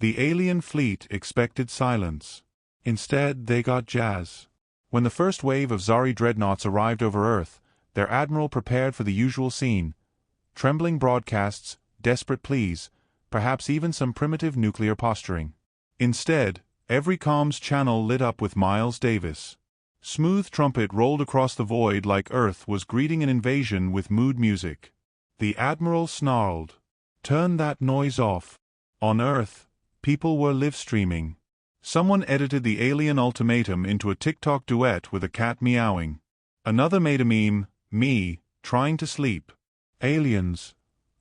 The alien fleet expected silence. Instead, they got jazz. When the first wave of Zari dreadnoughts arrived over Earth, their admiral prepared for the usual scene. Trembling broadcasts, desperate pleas, perhaps even some primitive nuclear posturing. Instead, every comms channel lit up with Miles Davis. Smooth trumpet rolled across the void like Earth was greeting an invasion with mood music. The admiral snarled, "Turn that noise off." On Earth, people were live-streaming. Someone edited the alien ultimatum into a TikTok duet with a cat meowing. Another made a meme, me, trying to sleep. "Aliens,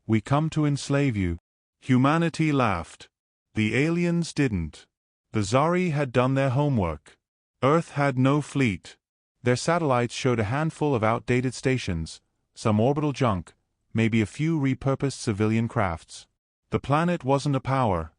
we come to enslave you." Humanity laughed. The aliens didn't. The Zari had done their homework. Earth had no fleet. Their satellites showed a handful of outdated stations, some orbital junk, maybe a few repurposed civilian crafts. The planet wasn't a power.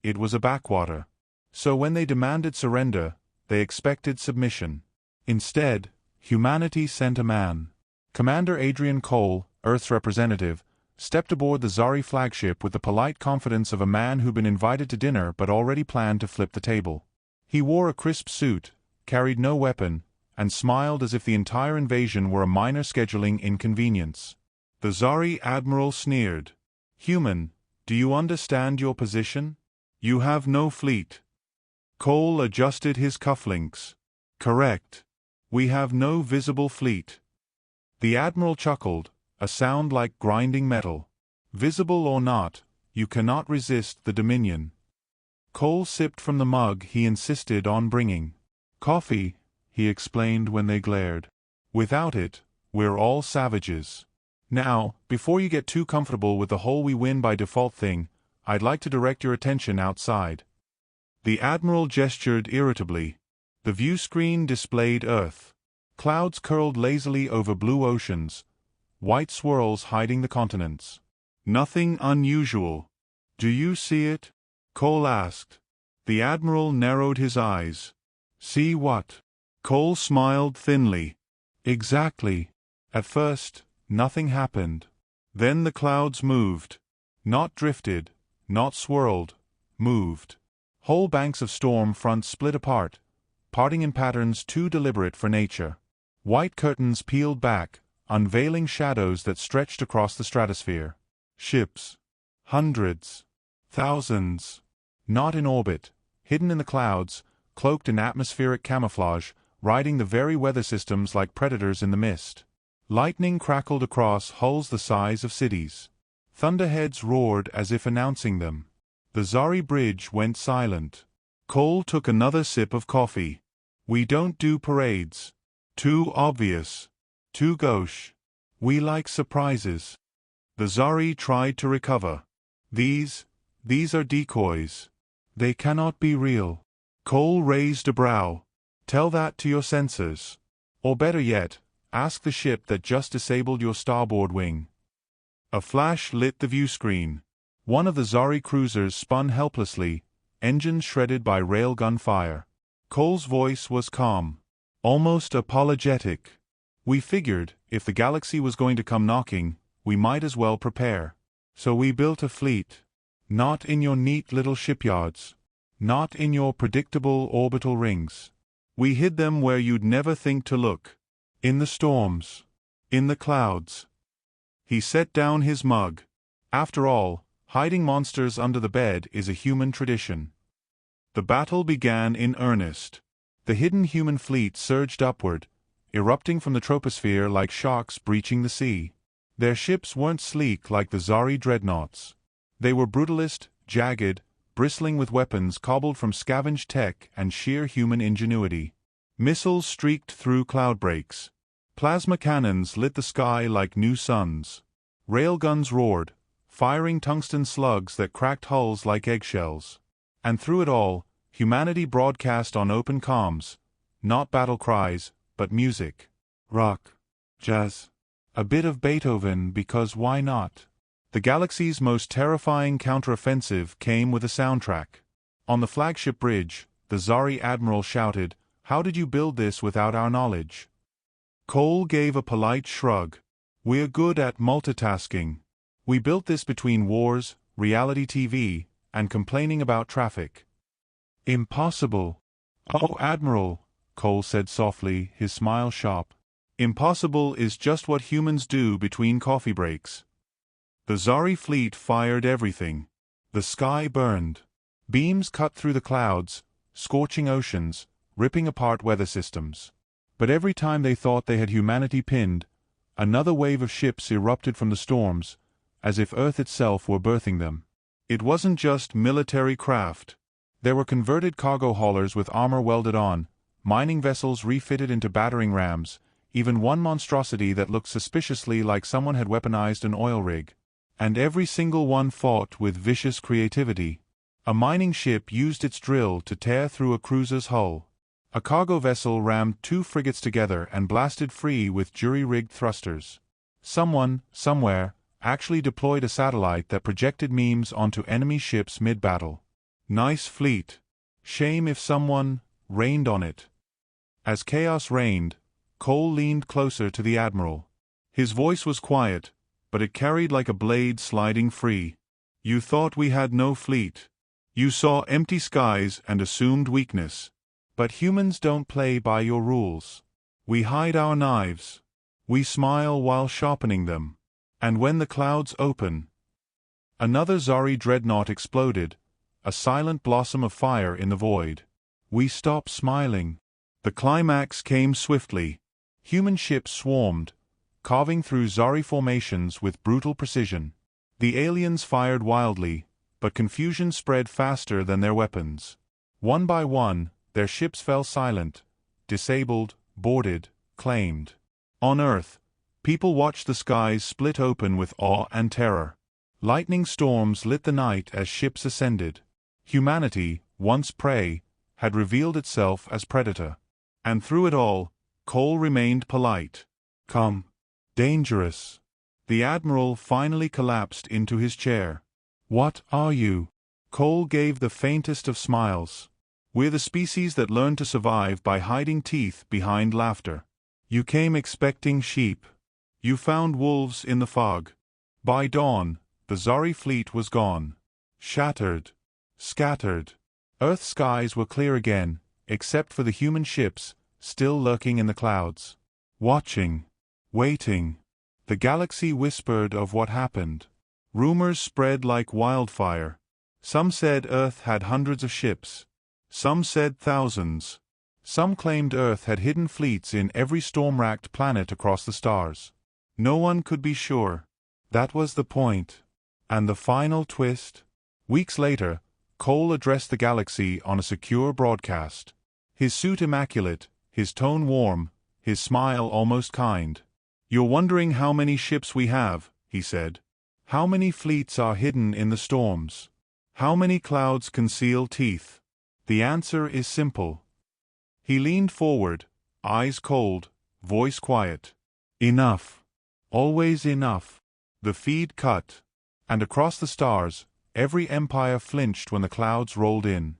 It was a backwater. So when they demanded surrender, they expected submission. Instead, humanity sent a man. Commander Adrian Cole, Earth's representative, stepped aboard the Zari flagship with the polite confidence of a man who'd been invited to dinner but already planned to flip the table. He wore a crisp suit, carried no weapon, and smiled as if the entire invasion were a minor scheduling inconvenience. The Zari admiral sneered. "Human, do you understand your position? You have no fleet." Cole adjusted his cufflinks. "Correct. We have no visible fleet." The admiral chuckled, a sound like grinding metal. "Visible or not, you cannot resist the Dominion." Cole sipped from the mug he insisted on bringing. "Coffee," he explained when they glared. "Without it, we're all savages. Now, before you get too comfortable with the whole we win by default thing, I'd like to direct your attention outside." The admiral gestured irritably. The view screen displayed Earth. Clouds curled lazily over blue oceans, white swirls hiding the continents. "Nothing unusual. Do you see it?" Cole asked. The admiral narrowed his eyes. "See what?" Cole smiled thinly. "Exactly. At first, nothing happened. Then the clouds moved. Not drifted, not swirled, moved. Whole banks of storm fronts split apart, parting in patterns too deliberate for nature. White curtains peeled back, unveiling shadows that stretched across the stratosphere. Ships. Hundreds. Thousands. Not in orbit, hidden in the clouds, cloaked in atmospheric camouflage, riding the very weather systems like predators in the mist. Lightning crackled across hulls the size of cities. Thunderheads roared as if announcing them. The Zari bridge went silent. Cole took another sip of coffee. "We don't do parades. Too obvious. Too gauche. We like surprises." The Zari tried to recover. These are decoys. They cannot be real." Cole raised a brow. "Tell that to your sensors. Or better yet, ask the ship that just disabled your starboard wing." A flash lit the view screen. One of the Zari cruisers spun helplessly, engines shredded by railgun fire. Cole's voice was calm, almost apologetic. "We figured, if the galaxy was going to come knocking, we might as well prepare. So we built a fleet. Not in your neat little shipyards. Not in your predictable orbital rings. We hid them where you'd never think to look. In the storms. In the clouds." He set down his mug. After all, hiding monsters under the bed is a human tradition. The battle began in earnest. The hidden human fleet surged upward, erupting from the troposphere like sharks breaching the sea. Their ships weren't sleek like the Zari dreadnoughts. They were brutalist, jagged, bristling with weapons cobbled from scavenged tech and sheer human ingenuity. Missiles streaked through cloud breaks. Plasma cannons lit the sky like new suns. Railguns roared, firing tungsten slugs that cracked hulls like eggshells. And through it all, humanity broadcast on open comms, not battle cries, but music. Rock. Jazz. A bit of Beethoven because why not? The galaxy's most terrifying counteroffensive came with a soundtrack. On the flagship bridge, the Zari admiral shouted, "How did you build this without our knowledge?" Cole gave a polite shrug. "We're good at multitasking. We built this between wars, reality TV, and complaining about traffic. Impossible. Oh, Admiral, Cole said softly, his smile sharp. Impossible is just what humans do between coffee breaks. The Zari fleet fired everything. The sky burned. Beams cut through the clouds, scorching oceans, ripping apart weather systems. But every time they thought they had humanity pinned, another wave of ships erupted from the storms, as if Earth itself were birthing them. It wasn't just military craft. There were converted cargo haulers with armor welded on, mining vessels refitted into battering rams, even one monstrosity that looked suspiciously like someone had weaponized an oil rig. And every single one fought with vicious creativity. A mining ship used its drill to tear through a cruiser's hull. A cargo vessel rammed 2 frigates together and blasted free with jury-rigged thrusters. Someone, somewhere, actually deployed a satellite that projected memes onto enemy ships mid-battle. Nice fleet. Shame if someone rained on it. As chaos reigned, Cole leaned closer to the Admiral. His voice was quiet, but it carried like a blade sliding free. You thought we had no fleet. You saw empty skies and assumed weakness. But humans don't play by your rules. We hide our knives. We smile while sharpening them. And when the clouds open... Another Zari dreadnought exploded, a silent blossom of fire in the void. We stopped smiling. The climax came swiftly. Human ships swarmed, carving through Zari formations with brutal precision. The aliens fired wildly, but confusion spread faster than their weapons. One by one, their ships fell silent, disabled, boarded, claimed. On Earth, people watched the skies split open with awe and terror. Lightning storms lit the night as ships ascended. Humanity, once prey, had revealed itself as predator. And through it all, Cole remained polite. Calm. Dangerous. The Admiral finally collapsed into his chair. What are you? Cole gave the faintest of smiles. We're the species that learned to survive by hiding teeth behind laughter. You came expecting sheep. You found wolves in the fog. By dawn, the Zari fleet was gone. Shattered. Scattered. Earth's skies were clear again, except for the human ships, still lurking in the clouds. Watching. Waiting. The galaxy whispered of what happened. Rumors spread like wildfire. Some said Earth had hundreds of ships. Some said thousands. Some claimed Earth had hidden fleets in every storm-racked planet across the stars. No one could be sure. That was the point. And the final twist? Weeks later, Cole addressed the galaxy on a secure broadcast. His suit immaculate, his tone warm, his smile almost kind. You're wondering how many ships we have, he said. How many fleets are hidden in the storms? How many clouds conceal teeth? The answer is simple. He leaned forward, eyes cold, voice quiet. Enough. Always enough. The feed cut. And across the stars, every empire flinched when the clouds rolled in.